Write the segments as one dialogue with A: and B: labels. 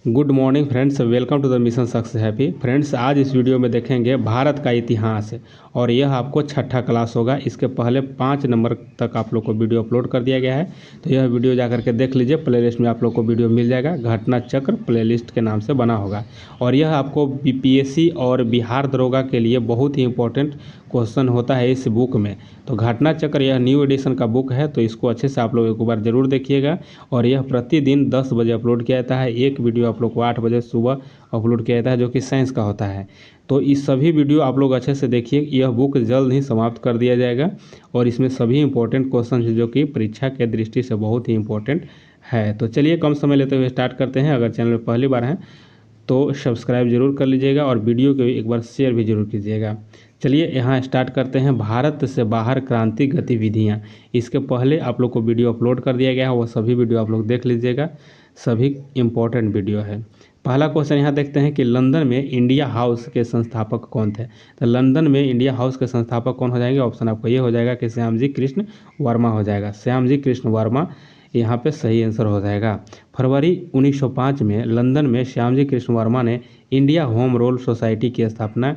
A: Good morning friends, welcome to the mission success happy. Friends, आज इस video में देखेंगे भारत का इतिहास और यह आपको छठा क्लास होगा। इसके पहले 5 नंबर तक आप लोग को वीडियो अपलोड कर दिया गया है, तो यह वीडियो जा करके देख लीजिए। प्लेलिस्ट में आप लोग को वीडियो मिल जाएगा, घटना चक्र प्लेलिस्ट के नाम से बना होगा। और यह आपको बीपीएससी और बिहार दरोगा के लिए बहुत ही इंपॉर्टेंट क्वेश्चन होता है इस बुक में। तो घटना चक्र यह न्यू एडिशन का बुक है, तो इसको अच्छे से आप लोग एक बार ज़रूर देखिएगा। और यह प्रतिदिन 10 बजे अपलोड किया जाता है। एक वीडियो आप लोग को 8 बजे सुबह अपलोड किया जाता है, जो कि साइंस का होता है। तो इस सभी वीडियो आप लोग अच्छे से देखिए। यह बुक जल्द ही समाप्त कर दिया जाएगा और इसमें सभी इंपॉर्टेंट क्वेश्चन है जो कि परीक्षा के दृष्टि से बहुत ही इंपॉर्टेंट है। तो चलिए कम समय लेते हुए स्टार्ट करते हैं। अगर चैनल में पहली बार हैं तो सब्सक्राइब जरूर कर लीजिएगा और वीडियो को एक बार शेयर भी जरूर कीजिएगा। चलिए यहाँ स्टार्ट करते हैं। भारत से बाहर क्रांति गतिविधियाँ, इसके पहले आप लोग को वीडियो अपलोड कर दिया गया है, वो सभी वीडियो आप लोग देख लीजिएगा। सभी इम्पोर्टेंट वीडियो है। पहला क्वेश्चन यहाँ देखते हैं कि लंदन में इंडिया हाउस के संस्थापक कौन थे। तो लंदन में इंडिया हाउस के संस्थापक कौन हो जाएंगे? ऑप्शन आपको ये हो जाएगा कि श्यामजी कृष्ण वर्मा हो जाएगा। श्यामजी कृष्ण वर्मा यहाँ पे सही आंसर हो जाएगा। फरवरी 1905 में लंदन में श्यामजी कृष्ण वर्मा ने इंडिया होम रूल सोसाइटी की स्थापना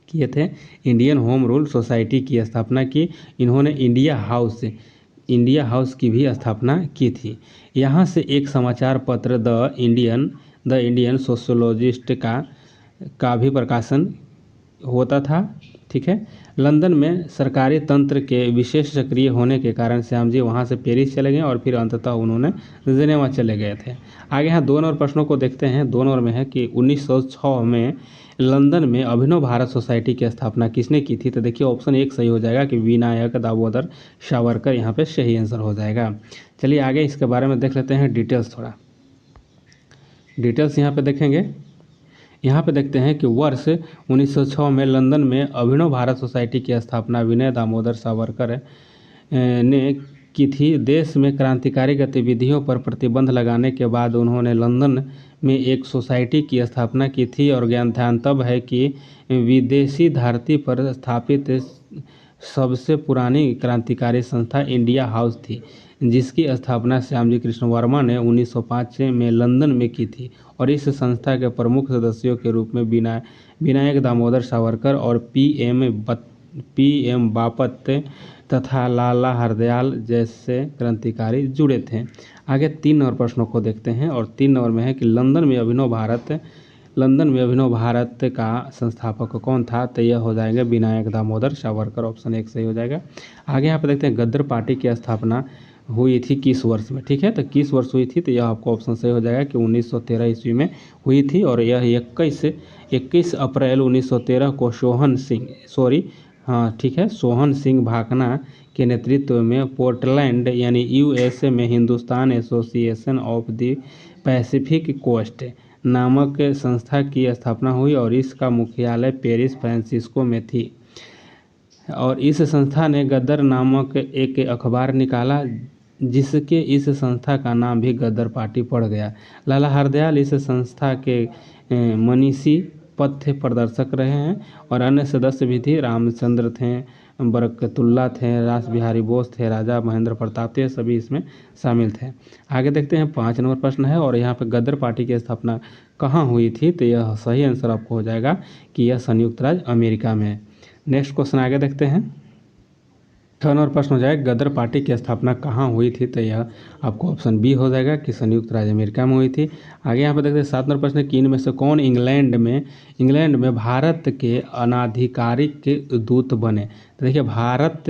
A: किए थे। इंडियन होम रूल सोसाइटी की स्थापना की। इन्होंने इंडिया हाउस की भी स्थापना की थी। यहाँ से एक समाचार पत्र द इंडियन सोशोलॉजिस्ट का भी प्रकाशन होता था। ठीक है। लंदन में सरकारी तंत्र के विशेष सक्रिय होने के कारण श्यामजी वहाँ से पेरिस चले गए और फिर अंततः उन्होंने जिनेवा चले गए थे। आगे यहाँ 2 नंबर प्रश्नों को देखते हैं। 2 नंबर में है कि 1906 में लंदन में अभिनव भारत सोसाइटी की स्थापना किसने की थी। तो देखिए ऑप्शन 1 सही हो जाएगा कि विनायक दामोदर सावरकर यहाँ पे सही आंसर हो जाएगा। चलिए आगे इसके बारे में देख लेते हैं डिटेल्स। थोड़ा डिटेल्स यहाँ पे देखेंगे। यहाँ पे देखते हैं कि वर्ष 1906 में लंदन में अभिनव भारत सोसाइटी की स्थापना विनय दामोदर सावरकर ने की थी। देश में क्रांतिकारी गतिविधियों पर प्रतिबंध लगाने के बाद उन्होंने लंदन में एक सोसाइटी की स्थापना की थी और ध्यान तब है कि विदेशी धरती पर स्थापित सबसे पुरानी क्रांतिकारी संस्था इंडिया हाउस थी, जिसकी स्थापना श्यामजी कृष्ण वर्मा ने 1905 में लंदन में की थी। और इस संस्था के प्रमुख सदस्यों के रूप में विनायक दामोदर सावरकर और पी.एम. बापत तथा लाला हरदयाल जैसे क्रांतिकारी जुड़े थे। आगे 3 नंबर प्रश्नों को देखते हैं और 3 नंबर में है कि लंदन में अभिनव भारत का संस्थापक कौन था। तो यह हो जाएगा विनायक दामोदर सावरकर। ऑप्शन 1 सही हो जाएगा। आगे यहाँ पे देखते हैं गद्दर पार्टी की स्थापना हुई थी किस वर्ष में। ठीक है, तो किस वर्ष हुई थी, तो यह आपको ऑप्शन सही हो जाएगा कि 1913 ईस्वी में हुई थी। और यह 21 अप्रैल 1913 को सोहन सिंह भाकना के नेतृत्व में पोर्टलैंड यानी यूएसए में Hindustan Association of the Pacific Coast नामक संस्था की स्थापना हुई और इसका मुख्यालय पेरिस फ्रांसिस्को में थी। और इस संस्था ने गद्दर नामक एक अखबार निकाला, जिसके इस संस्था का नाम भी गद्दर पार्टी पड़ गया। लाला हरदयाल इस संस्था के मनीषी पथ प्रदर्शक रहे हैं और अन्य सदस्य भी थे। रामचंद्र थे, बरकतुल्ला थे, रास बिहारी बोस थे, राजा महेंद्र प्रताप थे, सभी इसमें शामिल थे। आगे देखते हैं 5 नंबर प्रश्न है और यहाँ पे गद्दर पार्टी की स्थापना कहाँ हुई थी। तो यह सही आंसर आपको हो जाएगा कि यह संयुक्त राज्य अमेरिका में। नेक्स्ट क्वेश्चन आगे देखते हैं। 6 नंबर प्रश्न हो जाएगा गदर पार्टी की स्थापना कहाँ हुई थी। तो यह आपको ऑप्शन बी हो जाएगा कि संयुक्त राज्य अमेरिका में हुई थी। आगे यहाँ पर देखते हैं 7 नंबर प्रश्न कि इनमें से कौन इंग्लैंड में भारत के अनाधिकारिक दूत बने। तो देखिए भारत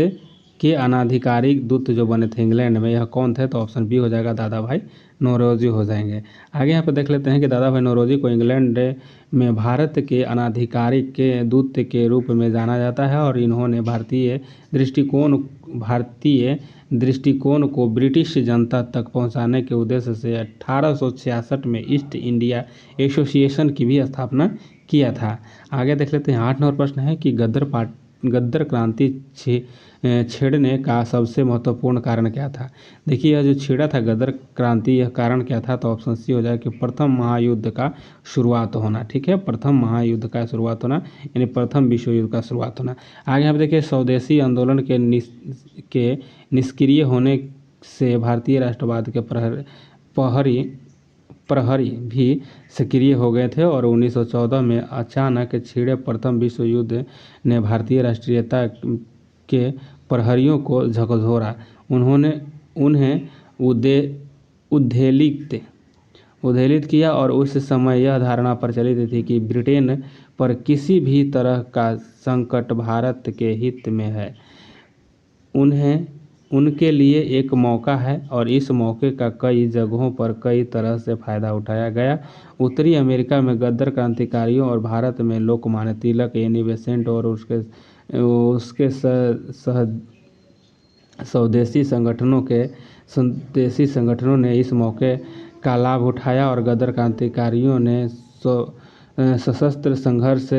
A: के अनाधिकारिक दूत जो बने थे इंग्लैंड में, यह कौन थे। तो ऑप्शन बी हो जाएगा दादा भाई नौरोजी हो जाएंगे। आगे यहाँ पर देख लेते हैं कि दादा भाई नौरोजी को इंग्लैंड में भारत के अनाधिकारिक के दूत के रूप में जाना जाता है और इन्होंने भारतीय दृष्टिकोण को ब्रिटिश जनता तक पहुंचाने के उद्देश्य से 1866 में ईस्ट इंडिया एसोसिएशन की भी स्थापना किया था। आगे देख लेते हैं 8 नंबर प्रश्न है कि गद्दर क्रांति छेड़ने का सबसे महत्वपूर्ण कारण क्या था। देखिए यह जो छेड़ा था गद्दर क्रांति, यह कारण क्या था। तो ऑप्शन सी हो जाए कि प्रथम महायुद्ध का शुरुआत होना। ठीक है, प्रथम महायुद्ध का शुरुआत होना यानी प्रथम विश्व युद्ध का शुरुआत होना। आगे यहाँ पे देखिए स्वदेशी आंदोलन के निष्क्रिय होने से भारतीय राष्ट्रवाद के प्रहरी भी सक्रिय हो गए थे और 1914 में अचानक छिड़े प्रथम विश्व युद्ध ने भारतीय राष्ट्रीयता के प्रहरियों को झकझोरा। उन्हें उद्वेलित किया और उस समय यह धारणा प्रचलित थी कि ब्रिटेन पर किसी भी तरह का संकट भारत के हित में है, उनके लिए एक मौका है और इस मौके का कई जगहों पर कई तरह से फायदा उठाया गया। उत्तरी अमेरिका में गद्दार क्रांतिकारियों और भारत में लोकमान्य तिलक, एनी बेसेंट और उसके स्वदेशी संगठनों ने इस मौके का लाभ उठाया और गद्दार क्रांतिकारियों ने सशस्त्र संघर्ष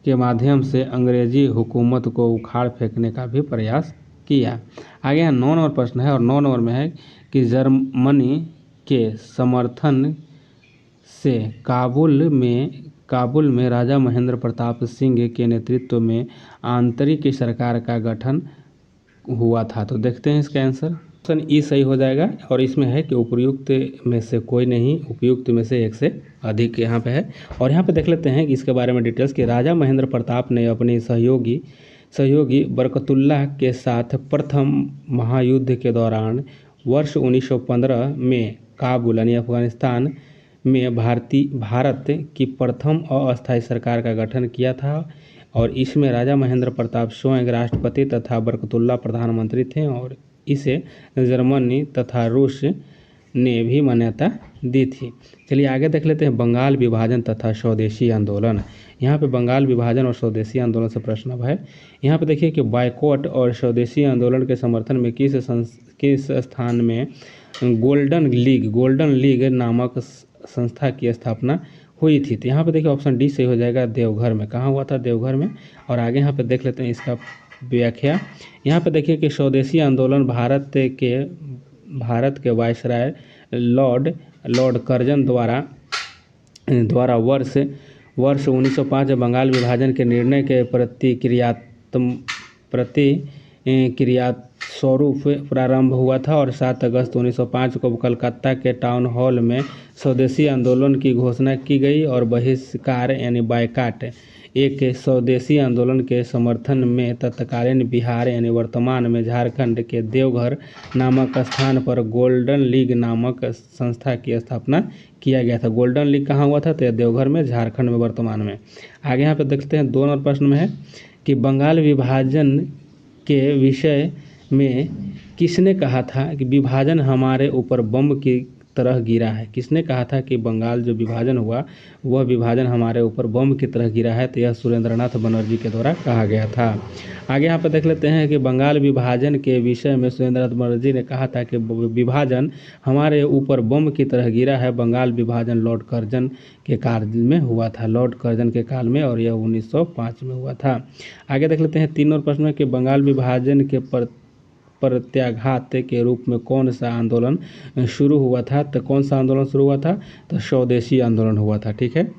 A: के माध्यम से अंग्रेजी हुकूमत को उखाड़ फेंकने का भी प्रयास किया। आगे यहाँ 9 नंबर प्रश्न है और 9 नंबर में है कि जर्मनी के समर्थन से काबुल में राजा महेंद्र प्रताप सिंह के नेतृत्व में आंतरिक सरकार का गठन हुआ था। तो देखते हैं इसका आंसर। ऑप्शन ई सही हो जाएगा और इसमें है कि उपयुक्त में से कोई नहीं, उपयुक्त में से एक से अधिक यहाँ पे है। और यहाँ पे देख लेते हैं कि इसके बारे में डिटेल्स कि राजा महेंद्र प्रताप ने अपनी सहयोगी बरकतुल्लाह के साथ प्रथम महायुद्ध के दौरान वर्ष 1915 में काबुल यानी अफगानिस्तान में भारत की प्रथम अस्थायी सरकार का गठन किया था और इसमें राजा महेंद्र प्रताप स्वयं राष्ट्रपति तथा बरकतुल्लाह प्रधानमंत्री थे और इसे जर्मनी तथा रूस ने भी मान्यता दी थी। चलिए आगे देख लेते हैं बंगाल विभाजन तथा स्वदेशी आंदोलन। यहाँ पे बंगाल विभाजन और स्वदेशी आंदोलन से प्रश्न है। यहाँ पे देखिए कि बायकॉट और स्वदेशी आंदोलन के समर्थन में किस स्थान में गोल्डन लीग नामक संस्था की स्थापना हुई थी। तो यहाँ पे देखिए ऑप्शन डी सही हो जाएगा, देवघर में। कहाँ हुआ था? देवघर में। और आगे यहाँ पे देख लेते हैं इसका व्याख्या। यहाँ पे देखिए कि स्वदेशी आंदोलन भारत के वायसराय लॉर्ड कर्जन द्वारा वर्ष 1905 बंगाल विभाजन के निर्णय के प्रतिक्रिया स्वरूप प्रारंभ हुआ था और 7 अगस्त 1905 को कलकत्ता के टाउन हॉल में स्वदेशी आंदोलन की घोषणा की गई और बहिष्कार यानी बायकॉट एक स्वदेशी आंदोलन के समर्थन में तत्कालीन बिहार यानी वर्तमान में झारखंड के देवघर नामक स्थान पर गोल्डन लीग नामक संस्था की स्थापना किया गया था। गोल्डन लीग कहाँ हुआ था? तो देवघर में, झारखंड में वर्तमान में। आगे यहाँ पे देखते हैं 2 नंबर प्रश्न में है कि बंगाल विभाजन के विषय में किसने कहा था कि विभाजन हमारे ऊपर बम की तरह गिरा है? किसने कहा था कि बंगाल जो विभाजन हुआ वह विभाजन हमारे ऊपर बम की तरह गिरा है? तो यह सुरेंद्रनाथ बनर्जी के द्वारा कहा गया था। आगे यहाँ पर देख लेते हैं कि बंगाल विभाजन के विषय में सुरेंद्रनाथ बनर्जी ने कहा था कि विभाजन हमारे ऊपर बम की तरह गिरा है। बंगाल विभाजन लॉर्ड कर्जन के काल में हुआ था, लॉर्ड कर्जन के काल में, और यह 1905 में हुआ था। आगे देख लेते हैं 3 नंबर प्रश्न में कि बंगाल विभाजन के प्रत्याघात के रूप में कौन सा आंदोलन शुरू हुआ था? तो कौन सा आंदोलन शुरू हुआ था? तो स्वदेशी आंदोलन हुआ था। ठीक है,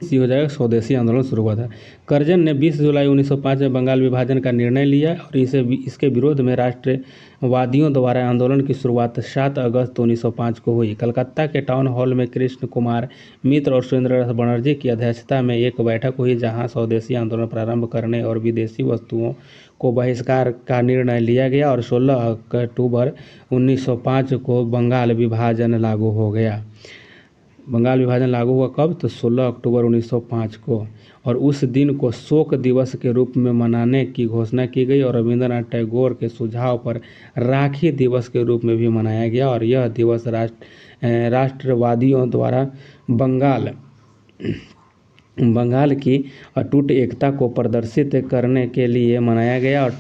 A: इसी हो जाएगा, स्वदेशी आंदोलन शुरू हुआ था। कर्जन ने 20 जुलाई 1905 में बंगाल विभाजन का निर्णय लिया और इसके विरोध में राष्ट्रवादियों द्वारा आंदोलन की शुरुआत 7 अगस्त 1905 को हुई। कलकत्ता के टाउन हॉल में कृष्ण कुमार मित्र और सुरेंद्रनाथ बनर्जी की अध्यक्षता में एक बैठक हुई जहां स्वदेशी आंदोलन प्रारंभ करने और विदेशी वस्तुओं को बहिष्कार का निर्णय लिया गया और 16 अक्टूबर 1905 को बंगाल विभाजन लागू हो गया। बंगाल विभाजन लागू हुआ कब? तो 16 अक्टूबर 1905 को, और उस दिन को शोक दिवस के रूप में मनाने की घोषणा की गई और रविंद्रनाथ टैगोर के सुझाव पर राखी दिवस के रूप में भी मनाया गया। और यह दिवस राष्ट्रवादियों द्वारा बंगाल की अटूट एकता को प्रदर्शित करने के लिए मनाया गया और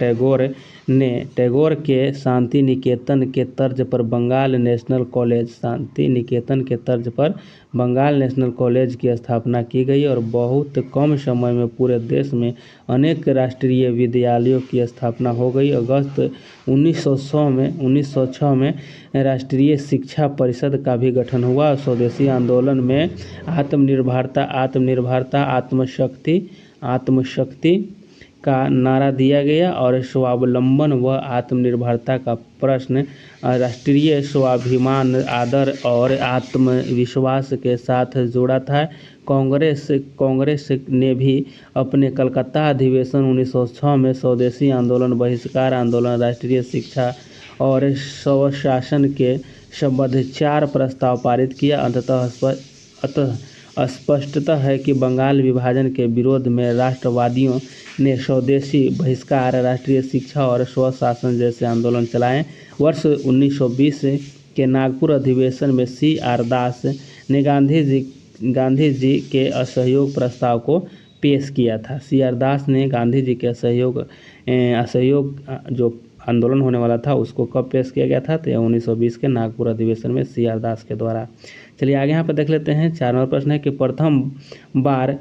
A: टैगोर के शांति निकेतन के तर्ज पर बंगाल नेशनल कॉलेज की स्थापना की गई और बहुत कम समय में पूरे देश में अनेक राष्ट्रीय विद्यालयों की स्थापना हो गई। अगस्त 1906 में राष्ट्रीय शिक्षा परिषद का भी गठन हुआ। स्वदेशी आंदोलन में आत्मनिर्भरता, आत्मशक्ति का नारा दिया गया और स्वावलंबन व आत्मनिर्भरता का प्रश्न राष्ट्रीय स्वाभिमान, आदर और आत्मविश्वास के साथ जुड़ा था। कांग्रेस ने भी अपने कलकत्ता अधिवेशन 1906 में स्वदेशी आंदोलन, बहिष्कार आंदोलन, राष्ट्रीय शिक्षा और स्वशासन के संबंध 4 प्रस्ताव पारित किया। अंततः स्पष्टता है कि बंगाल विभाजन के विरोध में राष्ट्रवादियों ने स्वदेशी, बहिष्कार, राष्ट्रीय शिक्षा और स्वशासन जैसे आंदोलन चलाए। वर्ष 1920 के नागपुर अधिवेशन में CR दास ने गांधी जी के असहयोग प्रस्ताव को पेश किया था। CR दास ने गांधी जी के असहयोग जो आंदोलन होने वाला था उसको कब पेश किया गया था? तो 1920 के नागपुर अधिवेशन में CR दास के द्वारा। चलिए आगे यहाँ पर देख लेते हैं। 4 नंबर प्रश्न है कि प्रथम बार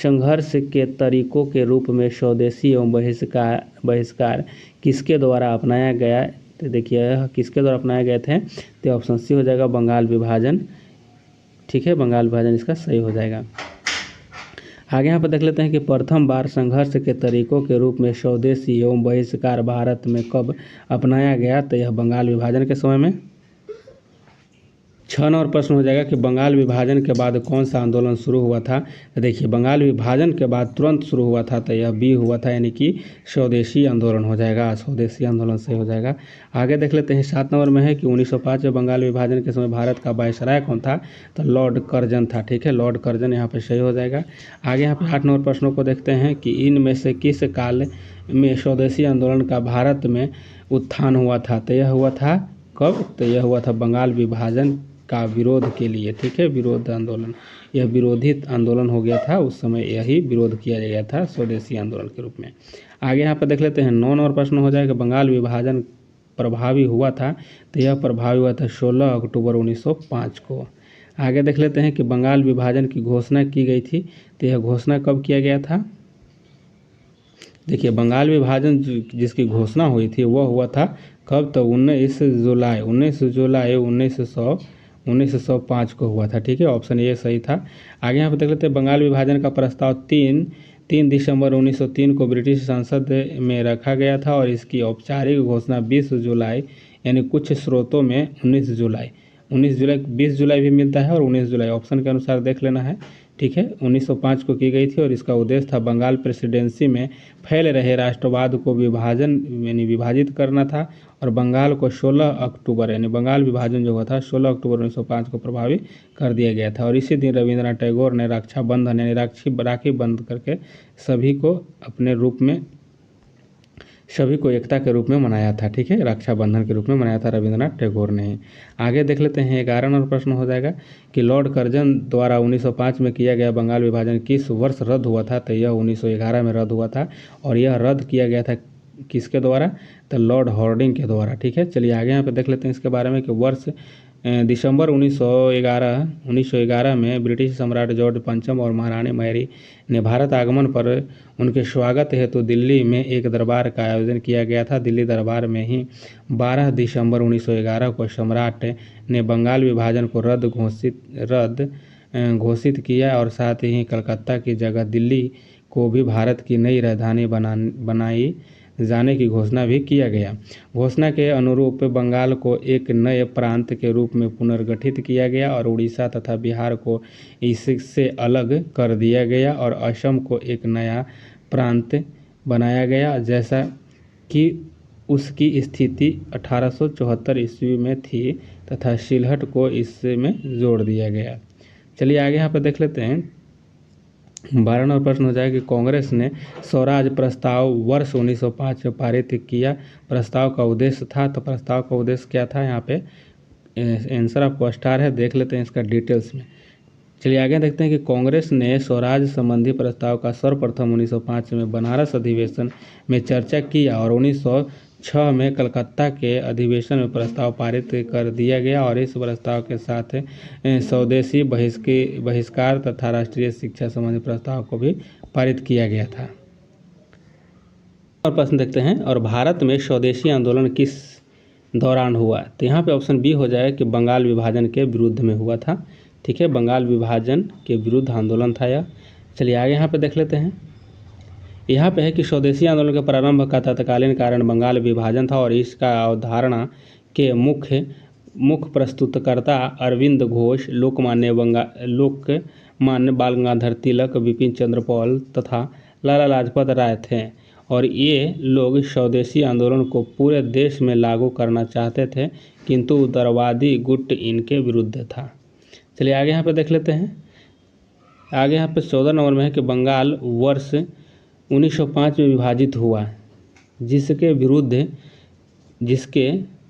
A: संघर्ष के तरीकों के रूप में स्वदेशी एवं बहिष्कार किसके द्वारा अपनाया गया? तो देखिए किसके द्वारा अपनाए गए थे? तो ऑप्शन सी हो जाएगा, बंगाल विभाजन। ठीक है, बंगाल विभाजन इसका सही हो जाएगा। आगे यहाँ पर देख लेते हैं कि प्रथम बार संघर्ष के तरीकों के रूप में स्वदेशी एवं बहिष्कार भारत में कब अपनाया गया? तो यह बंगाल विभाजन के समय में। 6 नंबर प्रश्न हो जाएगा कि बंगाल विभाजन के बाद कौन सा आंदोलन शुरू हुआ था? तो देखिए बंगाल विभाजन के बाद तुरंत शुरू हुआ था, तो यह बी हुआ था, यानी कि स्वदेशी आंदोलन हो जाएगा। स्वदेशी आंदोलन सही हो जाएगा। आगे देख लेते हैं। 7 नंबर में है कि 1905 में बंगाल विभाजन के समय भारत का वायसराय कौन था? तो लॉर्ड कर्जन था। ठीक है, लॉर्ड कर्जन यहाँ पर सही हो जाएगा। आगे यहाँ पर 8 नंबर प्रश्नों को देखते हैं कि इनमें से किस काल में स्वदेशी आंदोलन का भारत में उत्थान हुआ था? तो यह हुआ था कब? तो यह हुआ था बंगाल विभाजन का विरोध के लिए। ठीक है, विरोध आंदोलन, यह विरोधी आंदोलन हो गया था, उस समय यही विरोध किया गया था स्वदेशी आंदोलन के रूप में। आगे यहाँ पर देख लेते हैं। 9 नंबर प्रश्न हो जाएगा बंगाल विभाजन प्रभावी हुआ था? तो यह प्रभावी हुआ था 16 अक्टूबर 1905 को। आगे देख लेते हैं कि बंगाल विभाजन की घोषणा की गई थी, तो यह घोषणा कब किया गया था? देखिए बंगाल विभाजन जिसकी घोषणा हुई थी वह हुआ था कब? तो 19 जुलाई 1905 को हुआ था। ठीक है, ऑप्शन ए सही था। आगे यहाँ पर देख लेते हैं। बंगाल विभाजन का प्रस्ताव 3 दिसंबर 1903 को ब्रिटिश संसद में रखा गया था और इसकी औपचारिक घोषणा 20 जुलाई, यानी कुछ स्रोतों में 19 जुलाई 20 जुलाई भी मिलता है और 19 जुलाई ऑप्शन के अनुसार देख लेना है। ठीक है, 1905 को की गई थी और इसका उद्देश्य था बंगाल प्रेसिडेंसी में फैल रहे राष्ट्रवाद को विभाजित करना था और बंगाल को 16 अक्टूबर, यानी बंगाल विभाजन जो हुआ था 16 अक्टूबर 1905 को प्रभावी कर दिया गया था। और इसी दिन रविंद्रनाथ टैगोर ने रक्षाबंधन यानी राखी बंद करके सभी को एकता के रूप में मनाया था। ठीक है, रक्षाबंधन के रूप में मनाया था रविंद्रनाथ टैगोर ने। आगे देख लेते हैं। 11 नंबर प्रश्न हो जाएगा कि लॉर्ड कर्जन द्वारा 1905 में किया गया बंगाल विभाजन किस वर्ष रद्द हुआ था? तो यह 1911 में रद्द हुआ था और यह रद्द किया गया था किसके द्वारा? तो लॉर्ड हार्डिंग के द्वारा। ठीक है, चलिए आगे यहाँ पे देख लेते हैं इसके बारे में कि वर्ष दिसंबर 1911 में ब्रिटिश सम्राट जॉर्ज पंचम और महारानी मैरी ने भारत आगमन पर उनके स्वागत हेतु दिल्ली में एक दरबार का आयोजन किया गया था। दिल्ली दरबार में ही 12 दिसंबर 1911 को सम्राट ने बंगाल विभाजन को रद्द घोषित किया और साथ ही कलकत्ता की जगह दिल्ली को भी भारत की नई राजधानी बनाई जाने की घोषणा भी किया गया। घोषणा के अनुरूप बंगाल को एक नए प्रांत के रूप में पुनर्गठित किया गया और उड़ीसा तथा बिहार को इससे अलग कर दिया गया और असम को एक नया प्रांत बनाया गया, जैसा कि उसकी स्थिति 1874 ईस्वी में थी तथा सिलहट को इसमें जोड़ दिया गया। चलिए आगे यहाँ पर देख लेते हैं। 12 नंबर प्रश्न हो जाएगा कि कांग्रेस ने स्वराज प्रस्ताव वर्ष 1905 में पारित किया। प्रस्ताव का उद्देश्य था, तो प्रस्ताव का उद्देश्य क्या था? यहाँ पे आंसर आपको स्टार है, देख लेते हैं इसका डिटेल्स में। चलिए आगे देखते हैं कि कांग्रेस ने स्वराज संबंधी प्रस्ताव का सर्वप्रथम 1905 में बनारस अधिवेशन में चर्चा की और 1906 में कलकत्ता के अधिवेशन में प्रस्ताव पारित कर दिया गया और इस प्रस्ताव के साथ स्वदेशी, बहिष्कार तथा राष्ट्रीय शिक्षा संबंधी प्रस्ताव को भी पारित किया गया था। और प्रश्न देखते हैं, और भारत में स्वदेशी आंदोलन किस दौरान हुआ? तो यहाँ पे ऑप्शन बी हो जाएगा कि बंगाल विभाजन के विरुद्ध में हुआ था। ठीक है, बंगाल विभाजन के विरुद्ध आंदोलन था यह। चलिए आगे यहाँ पे देख लेते हैं यहाँ पे है कि स्वदेशी आंदोलन के प्रारंभ का तत्कालीन कारण बंगाल विभाजन था और इसका अवधारणा के मुख्य प्रस्तुतकर्ता अरविंद घोष, लोकमान्य बाल गंगाधर तिलक, बिपिन चंद्र पाल तथा लाला लाजपत राय थे और ये लोग स्वदेशी आंदोलन को पूरे देश में लागू करना चाहते थे, किंतु उदारवादी गुट इनके विरुद्ध था। चलिए आगे यहाँ पे देख लेते हैं। आगे यहाँ पे 14 नंबर में है कि बंगाल वर्ष 1905 में विभाजित हुआ, जिसके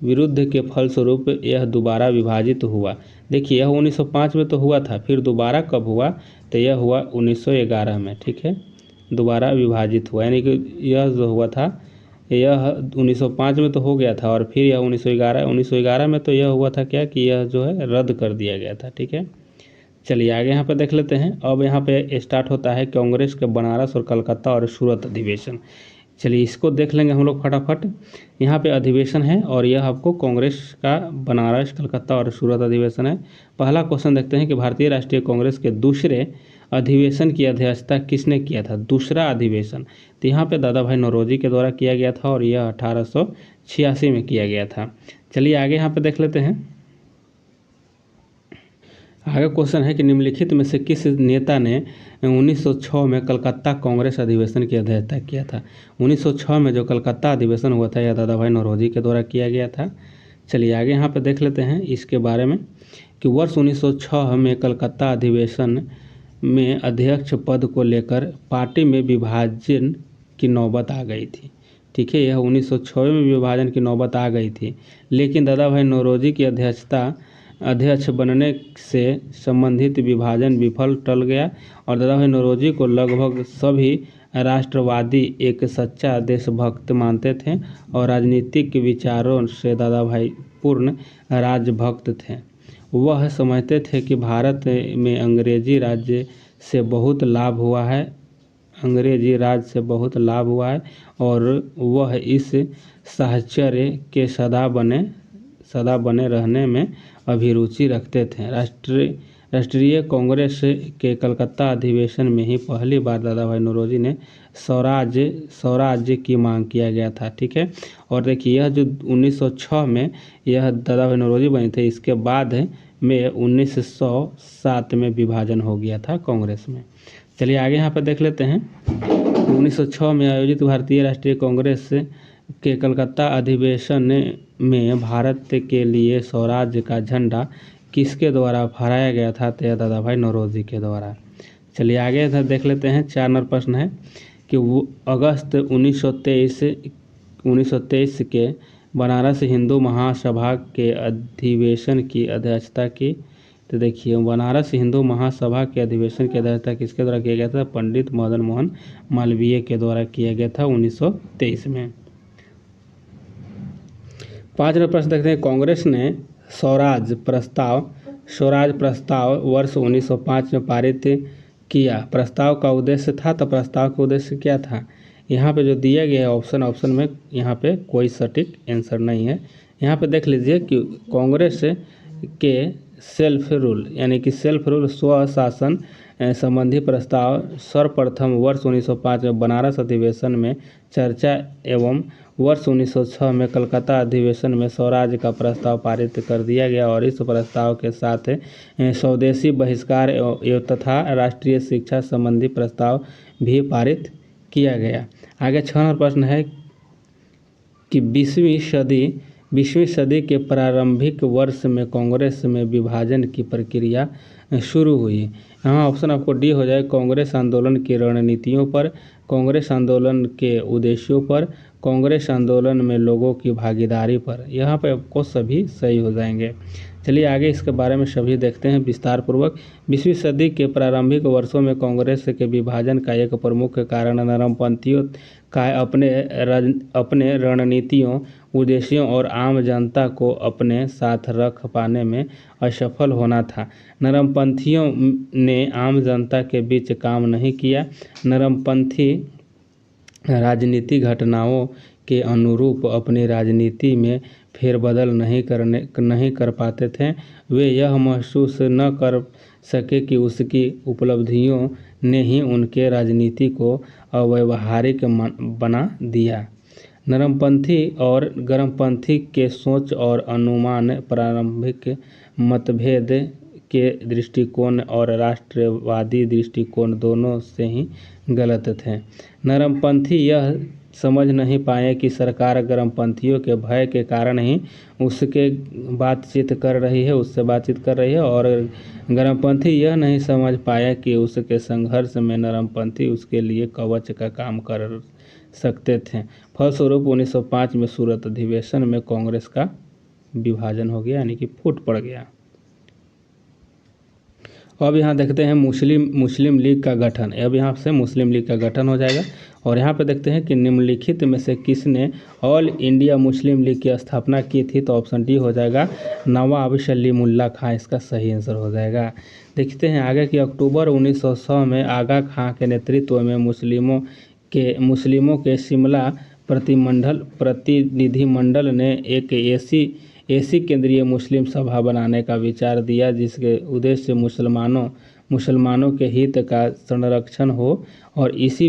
A: विरुद्ध के फलस्वरूप यह दोबारा विभाजित हुआ। देखिए यह 1905 में तो हुआ था, फिर दोबारा कब हुआ तो यह हुआ 1911 में। ठीक है, दोबारा विभाजित हुआ, यानी कि यह जो हुआ था यह 1905 में तो हो गया था और फिर यह 1911 में तो यह हुआ था क्या कि यह जो है रद्द कर दिया गया था। ठीक है, चलिए आगे यहाँ पे देख लेते हैं। अब यहाँ पे स्टार्ट होता है कांग्रेस के बनारस और कलकत्ता और सूरत अधिवेशन। चलिए इसको देख लेंगे हम लोग फटाफट। यहाँ पे अधिवेशन है और यह आपको कांग्रेस का बनारस, कलकत्ता और सूरत अधिवेशन है। पहला क्वेश्चन देखते हैं कि भारतीय राष्ट्रीय कांग्रेस के दूसरे अधिवेशन की अध्यक्षता किसने किया था? दूसरा अधिवेशन तो यहाँ पे दादा भाई नौरोजी के द्वारा किया गया था और यह 1886 में किया गया था। चलिए आगे यहाँ पे देख लेते हैं। आगे क्वेश्चन है कि निम्नलिखित में से किस नेता ने 1906 में कलकत्ता कांग्रेस अधिवेशन की अध्यक्षता किया था? 1906 में जो कलकत्ता अधिवेशन हुआ था यह दादा भाई नौरोजी के द्वारा किया गया था। चलिए आगे यहाँ पे देख लेते हैं इसके बारे में कि वर्ष 1906 में कलकत्ता अधिवेशन में अध्यक्ष पद को लेकर पार्टी में विभाजन की नौबत आ गई थी। ठीक है, यह 1906 में विभाजन की नौबत आ गई थी, लेकिन दादा भाई नौरोजी की अध्यक्ष बनने से संबंधित विभाजन विफल टल गया और दादा भाई नौरोजी को लगभग सभी राष्ट्रवादी एक सच्चा देशभक्त मानते थे और राजनीतिक विचारों से दादा भाई पूर्ण राजभक्त थे। वह समझते थे कि भारत में अंग्रेजी राज्य से बहुत लाभ हुआ है और वह इस साहचर्य के सदा बने रहने में अभिरुचि रखते थे। राष्ट्रीय कांग्रेस के कलकत्ता अधिवेशन में ही पहली बार दादा भाई नौरोजी ने स्वराज्य की मांग किया गया था। ठीक है, और देखिए यह जो 1906 में यह दादा भाई नौरोजी बने थे, इसके बाद में 1907 में विभाजन हो गया था कांग्रेस में। चलिए आगे यहाँ पर देख लेते हैं। 1906 में आयोजित भारतीय राष्ट्रीय कांग्रेस के कलकत्ता अधिवेशन में भारत के लिए स्वराज्य का झंडा किसके द्वारा फहराया गया था? तो दादा भाई नौरोजी के द्वारा। चलिए आगे इधर देख लेते हैं। 4 नंबर प्रश्न है कि अगस्त 1923 के बनारस हिंदू महासभा के अधिवेशन की अध्यक्षता की। तो देखिए बनारस हिंदू महासभा के अधिवेशन की अध्यक्षता किसके द्वारा किया गया था? पंडित मदन मोहन मालवीय के द्वारा किया गया था 1923 में। 5 नंबर प्रश्न देखते हैं। कांग्रेस ने स्वराज प्रस्ताव वर्ष 1905 में पारित किया। प्रस्ताव का उद्देश्य था, तो प्रस्ताव का उद्देश्य क्या था? यहाँ पे जो दिया गया है ऑप्शन में यहाँ पे कोई सटीक आंसर नहीं है। यहाँ पे देख लीजिए कि कांग्रेस के सेल्फ रूल स्वशासन संबंधी प्रस्ताव सर्वप्रथम वर्ष 1905 में बनारस अधिवेशन में चर्चा एवं वर्ष 1906 में कलकत्ता अधिवेशन में स्वराज का प्रस्ताव पारित कर दिया गया और इस प्रस्ताव के साथ स्वदेशी बहिष्कार तथा राष्ट्रीय शिक्षा संबंधी प्रस्ताव भी पारित किया गया। आगे 6 नंबर प्रश्न है कि 20वीं सदी के प्रारंभिक वर्ष में कांग्रेस में विभाजन की प्रक्रिया शुरू हुई। यहाँ ऑप्शन आपको डी हो जाए। कांग्रेस आंदोलन की रणनीतियों पर, कांग्रेस आंदोलन के उद्देश्यों पर, कांग्रेस आंदोलन में लोगों की भागीदारी पर। यहाँ पर आपको सभी सही हो जाएंगे। चलिए आगे इसके बारे में सभी देखते हैं विस्तार पूर्वक। 20वीं सदी के प्रारंभिक वर्षों में कांग्रेस के विभाजन का एक प्रमुख कारण नरमपंथियों का अपने रणनीतियों, उद्देश्यों और आम जनता को अपने साथ रख पाने में असफल होना था। नरमपंथियों ने आम जनता के बीच काम नहीं किया। नरमपंथी राजनीतिक घटनाओं के अनुरूप अपनी राजनीति में फेरबदल नहीं कर पाते थे। वे यह महसूस न कर सके कि उसकी उपलब्धियों ने ही उनके राजनीति को अव्यावहारिक बना दिया। नरमपंथी और गरमपंथी के सोच और अनुमान प्रारंभिक मतभेद के दृष्टिकोण और राष्ट्रवादी दृष्टिकोण दोनों से ही गलत थे। नरमपंथी यह समझ नहीं पाए कि सरकार गरमपंथियों के भय के कारण ही उससे बातचीत कर रही है और गरमपंथी यह नहीं समझ पाया कि उसके संघर्ष में नरमपंथी उसके लिए कवच का काम कर सकते थे। फलस्वरूप 1905 में सूरत अधिवेशन में कांग्रेस का विभाजन हो गया, यानी कि फूट पड़ गया। अब यहाँ देखते हैं मुस्लिम लीग का गठन। अब यहाँ से मुस्लिम लीग का गठन हो जाएगा और यहाँ पे देखते हैं कि निम्नलिखित में से किसने ऑल इंडिया मुस्लिम लीग की स्थापना की थी। तो ऑप्शन डी हो जाएगा नवाब सलीमुल्लाह खां, इसका सही आंसर हो जाएगा। देखते हैं आगे कि अक्टूबर 1900 में आगा खां के नेतृत्व में मुस्लिमों के शिमला प्रतिनिधिमंडल ने एक ऐसी केंद्रीय मुस्लिम सभा बनाने का विचार दिया जिसके उद्देश्य मुसलमानों के हित का संरक्षण हो और इसी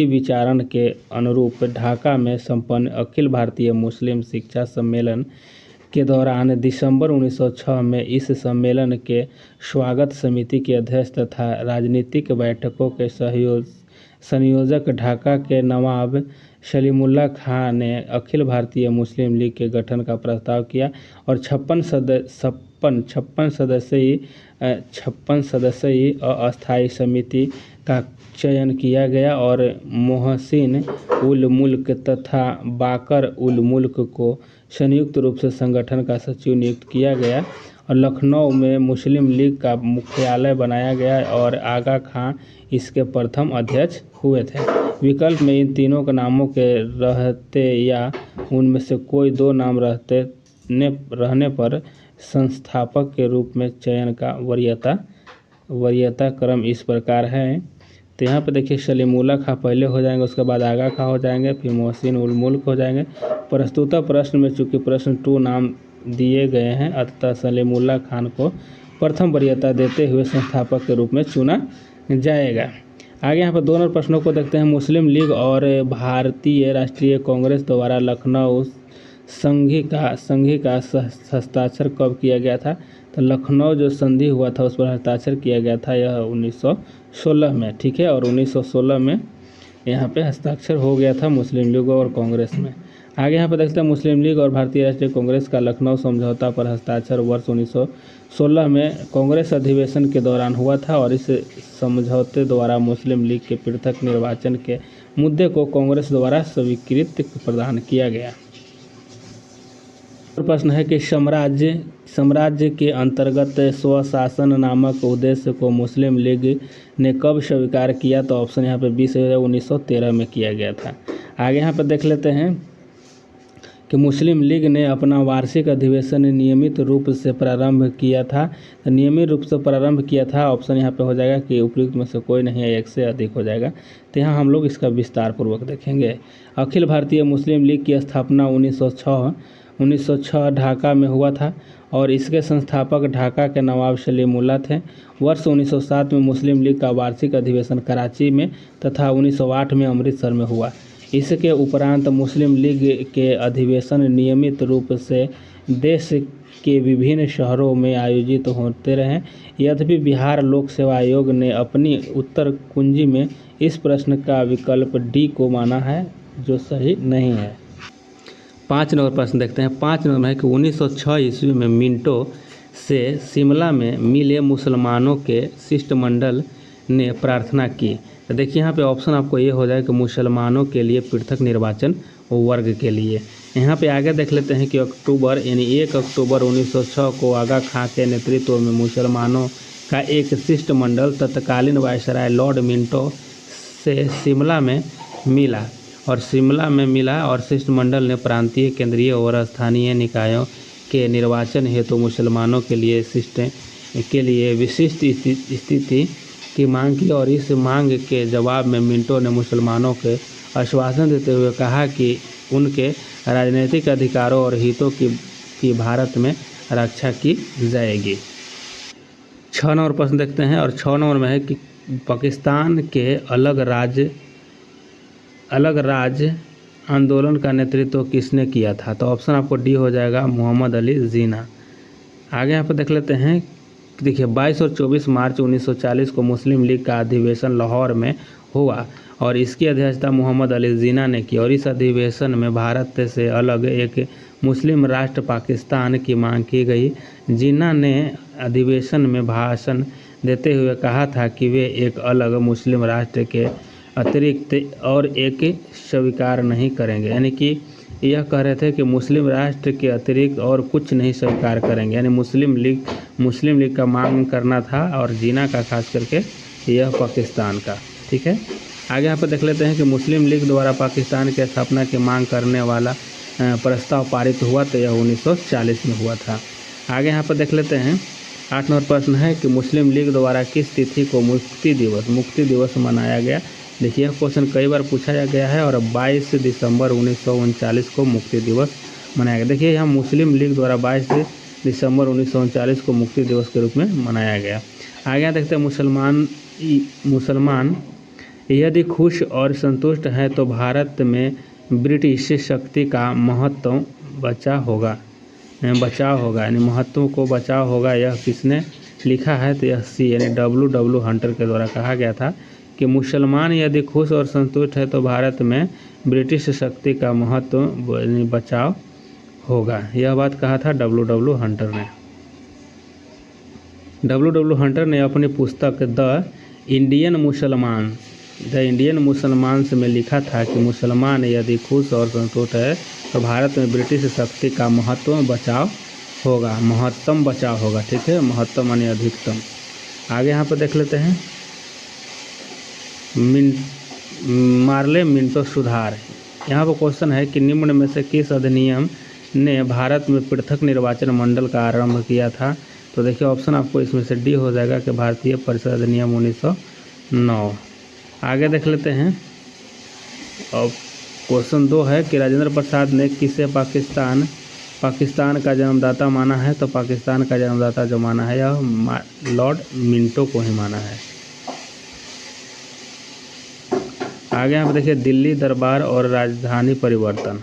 A: विचारण के अनुरूप ढाका में संपन्न अखिल भारतीय मुस्लिम शिक्षा सम्मेलन के दौरान दिसंबर 1906 में इस सम्मेलन के स्वागत समिति के अध्यक्ष तथा राजनीतिक बैठकों के संयोजक ढाका के नवाब सलीमुल्लाह खां ने अखिल भारतीय मुस्लिम लीग के गठन का प्रस्ताव किया और 56 सदस्यीय अस्थायी समिति का चयन किया गया और मोहसिन उल मुल्क तथा बाकर उल मुल्क को संयुक्त रूप से संगठन का सचिव नियुक्त किया गया और लखनऊ में मुस्लिम लीग का मुख्यालय बनाया गया और आगा खां इसके प्रथम अध्यक्ष हुए थे। विकल्प में इन तीनों के नामों के रहते या उनमें से कोई दो नाम रहने पर संस्थापक के रूप में चयन का वरीयता क्रम इस प्रकार है। तो यहाँ पे देखिए सलीमुल्लाह खां पहले हो जाएंगे, उसके बाद आगा खां हो जाएंगे, फिर मोहसिन उल मुल्क हो जाएंगे। प्रस्तुत प्रश्न में चूंकि प्रश्न 2 नाम दिए गए हैं अतः सलीमुल्लाह खान को प्रथम वरीयता देते हुए संस्थापक के रूप में चुना जाएगा। आगे यहाँ पर 2 नंबर प्रश्नों को देखते हैं। मुस्लिम लीग और भारतीय राष्ट्रीय कांग्रेस द्वारा लखनऊ संधि का हस्ताक्षर कब किया गया था। तो लखनऊ जो संधि हुआ था उस पर हस्ताक्षर किया गया था यह 1916 में, ठीक है। और 1916 में यहाँ पे हस्ताक्षर हो गया था मुस्लिम लीग और कांग्रेस में। आगे यहाँ पर देखते हैं मुस्लिम लीग और भारतीय राष्ट्रीय कांग्रेस का लखनऊ समझौता पर हस्ताक्षर वर्ष 1916 में कांग्रेस अधिवेशन के दौरान हुआ था और इस समझौते द्वारा मुस्लिम लीग के पृथक निर्वाचन के मुद्दे को कांग्रेस द्वारा स्वीकृति प्रदान किया गया। प्रश्न है कि साम्राज्य के अंतर्गत स्वशासन नामक उद्देश्य को मुस्लिम लीग ने कब स्वीकार किया। तो ऑप्शन यहाँ पे 1913 में किया गया था। आगे यहाँ पर देख लेते हैं कि मुस्लिम लीग ने अपना वार्षिक अधिवेशन नियमित रूप से प्रारंभ किया था। तो नियमित रूप से प्रारंभ किया था ऑप्शन यहाँ पे हो जाएगा कि उपयुक्त में से कोई नहीं है, एक से अधिक हो जाएगा। तो यहाँ हम लोग इसका विस्तार पूर्वक देखेंगे। अखिल भारतीय मुस्लिम लीग की स्थापना 1906 ढाका में हुआ था और इसके संस्थापक ढाका के नवाब सलीमुल्लाह थे। वर्ष 1907 में मुस्लिम लीग का वार्षिक अधिवेशन कराची में तथा 1908 में अमृतसर में हुआ। इसके उपरांत मुस्लिम लीग के अधिवेशन नियमित रूप से देश के विभिन्न शहरों में आयोजित होते रहे। यद्यपि बिहार लोक सेवा आयोग ने अपनी उत्तर कुंजी में इस प्रश्न का विकल्प डी को माना है, जो सही नहीं है। 5 नंबर प्रश्न देखते हैं। 5 नंबर है कि 1906 ईस्वी में मिंटो से शिमला में मिले मुसलमानों के शिष्टमंडल ने प्रार्थना की। तो देखिए यहाँ पे ऑप्शन आपको ये हो जाए कि मुसलमानों के लिए पृथक निर्वाचन वर्ग के लिए। यहाँ पे आगे देख लेते हैं कि 1 अक्टूबर 1906 को आगा खां के नेतृत्व में मुसलमानों का एक शिष्टमंडल तत्कालीन वायसराय लॉर्ड मिंटो से शिमला में मिला और शिष्टमंडल ने प्रांतीय, केंद्रीय और स्थानीय निकायों के निर्वाचन हेतु मुसलमानों के लिए विशिष्ट स्थिति की मांग की और इस मांग के जवाब में मिंटो ने मुसलमानों के आश्वासन देते हुए कहा कि उनके राजनीतिक अधिकारों और हितों की भारत में रक्षा की जाएगी। 6 नंबर प्रश्न देखते हैं और 6 नंबर में है कि पाकिस्तान के अलग राज्य आंदोलन का नेतृत्व किसने किया था? तो ऑप्शन आपको डी हो जाएगा, मोहम्मद अली जिन्ना। आगे यहाँ पर देख लेते हैं, देखिए 22 और 24 मार्च 1940 को मुस्लिम लीग का अधिवेशन लाहौर में हुआ और इसकी अध्यक्षता मोहम्मद अली जिन्ना ने की और इस अधिवेशन में भारत से अलग एक मुस्लिम राष्ट्र पाकिस्तान की मांग की गई। जिन्ना ने अधिवेशन में भाषण देते हुए कहा था कि वे एक अलग मुस्लिम राष्ट्र के अतिरिक्त और एक स्वीकार नहीं करेंगे, यानी कि यह कह रहे थे कि मुस्लिम राष्ट्र के अतिरिक्त और कुछ नहीं स्वीकार करेंगे, यानी मुस्लिम लीग का मांग करना था और जिन्ना का खास करके यह पाकिस्तान का। ठीक है, आगे यहाँ पर देख लेते हैं कि मुस्लिम लीग द्वारा पाकिस्तान की स्थापना की मांग करने वाला प्रस्ताव पारित हुआ तो यह 1940 में हुआ था। आगे यहाँ पर देख लेते हैं 8 नंबर प्रश्न है कि मुस्लिम लीग द्वारा किस तिथि को मुक्ति दिवस मनाया गया? देखिए यह क्वेश्चन कई बार पूछा गया है और 22 दिसंबर 1939 को मुक्ति दिवस मनाया गया। देखिए यहाँ मुस्लिम लीग द्वारा 22 दिसंबर 1939 को मुक्ति दिवस के रूप में मनाया गया। आगे देखते हैं मुसलमान यदि खुश और संतुष्ट है तो भारत में ब्रिटिश शक्ति का महत्व बचाव होगा, यानी महत्व को बचाव होगा। यह किसने लिखा है? तो यह सी यानी W हंटर के द्वारा कहा गया था कि मुसलमान यदि खुश और संतुष्ट है तो भारत में ब्रिटिश शक्ति का महत्व बचाव होगा। यह बात कहा था W हंटर ने। W हंटर ने अपनी पुस्तक द इंडियन मुसलमान्स में लिखा था कि मुसलमान यदि खुश और संतुष्ट है तो भारत में ब्रिटिश शक्ति का महत्तम बचाव होगा। ठीक है, महत्तम माने अधिकतम। आगे यहाँ पर देख लेते हैं मार्ले मिंटो सुधार। यहाँ पर क्वेश्चन है कि निम्न में से किस अधिनियम ने भारत में पृथक निर्वाचन मंडल का आरंभ किया था? तो देखिए ऑप्शन आपको इसमें से डी हो जाएगा कि भारतीय परिषद अधिनियम 1909। आगे देख लेते हैं और क्वेश्चन 2 है कि राजेंद्र प्रसाद ने किसे पाकिस्तान का जन्मदाता माना है? तो पाकिस्तान का जन्मदाता जो माना है यह लॉर्ड मिंटो को ही माना है। आगे यहाँ पे देखिए दिल्ली दरबार और राजधानी परिवर्तन।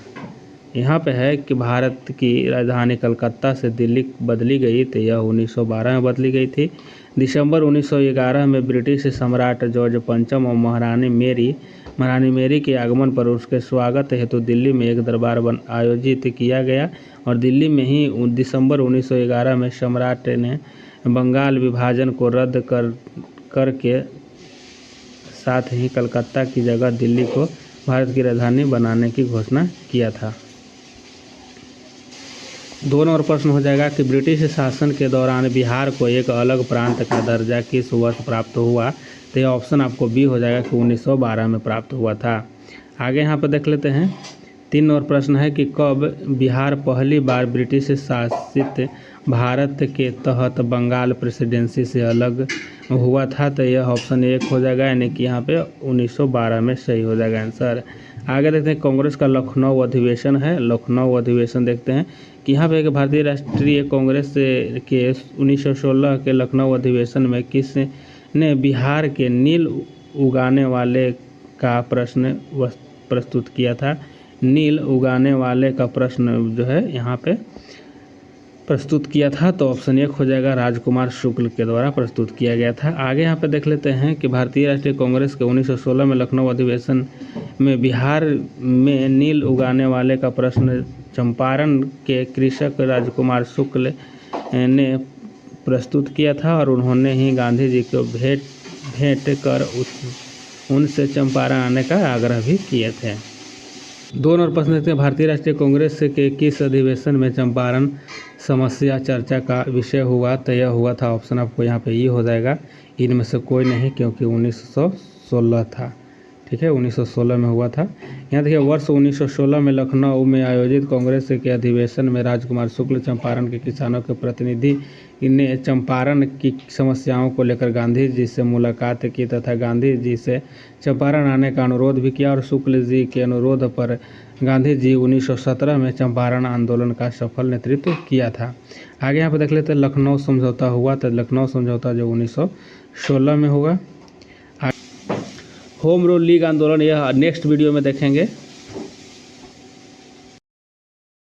A: यहाँ पे है कि भारत की राजधानी कलकत्ता से दिल्ली बदली गई तो यह 1912 में बदली गई थी। दिसंबर 1911 में ब्रिटिश सम्राट जॉर्ज पंचम और महारानी मेरी के आगमन पर उसके स्वागत हेतु दिल्ली में एक दरबार आयोजित किया गया और दिल्ली में ही दिसंबर 1911 में सम्राट ने बंगाल विभाजन को रद्द करके साथ ही कलकत्ता की जगह दिल्ली को भारत की राजधानी बनाने की घोषणा किया था। 2 नंबर प्रश्न हो जाएगा कि ब्रिटिश शासन के दौरान बिहार को एक अलग प्रांत का दर्जा किस वर्ष प्राप्त हुआ? तो यह ऑप्शन आपको बी हो जाएगा कि 1912 में प्राप्त हुआ था। आगे यहाँ पर देख लेते हैं 3 नंबर प्रश्न है कि कब बिहार पहली बार ब्रिटिश शासित भारत के तहत बंगाल प्रेसिडेंसी से अलग हुआ था? तो यह ऑप्शन 1 हो जाएगा, यानी कि यहाँ पे 1912 में सही हो जाएगा आंसर। आगे देखते हैं कांग्रेस का लखनऊ अधिवेशन है। लखनऊ अधिवेशन देखते हैं कि यहाँ पे भारतीय राष्ट्रीय कांग्रेस के 1916 के लखनऊ अधिवेशन में किसने बिहार के नील उगाने वाले का प्रश्न प्रस्तुत किया था? नील उगाने वाले का प्रश्न जो है यहाँ पे प्रस्तुत किया था, तो ऑप्शन 1 हो जाएगा, राजकुमार शुक्ल के द्वारा प्रस्तुत किया गया था। आगे यहाँ पे देख लेते हैं कि भारतीय राष्ट्रीय कांग्रेस के 1916 में लखनऊ अधिवेशन में बिहार में नील उगाने वाले का प्रश्न चंपारण के कृषक राजकुमार शुक्ल ने प्रस्तुत किया था और उन्होंने ही गांधी जी को भेंट कर उनसे चंपारण आने का आग्रह भी किए थे। 2 नंबर प्रश्न देखते हैं भारतीय राष्ट्रीय कांग्रेस के किस अधिवेशन में चंपारण समस्या चर्चा का विषय हुआ? तो यह हुआ था, ऑप्शन आपको यहाँ पे ये हो जाएगा, इनमें से कोई नहीं, क्योंकि 1916 था। ठीक है, 1916 में हुआ था। यहाँ देखिए वर्ष 1916 में लखनऊ में आयोजित कांग्रेस के अधिवेशन में राजकुमार शुक्ल चंपारण के किसानों के प्रतिनिधि ने चंपारण की समस्याओं को लेकर गांधी जी से मुलाकात की तथा गांधी जी से चंपारण आने का अनुरोध भी किया और शुक्ल जी के अनुरोध पर गांधी जी 1917 में चंपारण आंदोलन का सफल नेतृत्व किया था। आगे यहाँ पर देख लेते हैं लखनऊ समझौता हुआ, तो लखनऊ समझौता जो 1916 में होगा। होम रूल लीग आंदोलन यह नेक्स्ट वीडियो में देखेंगे।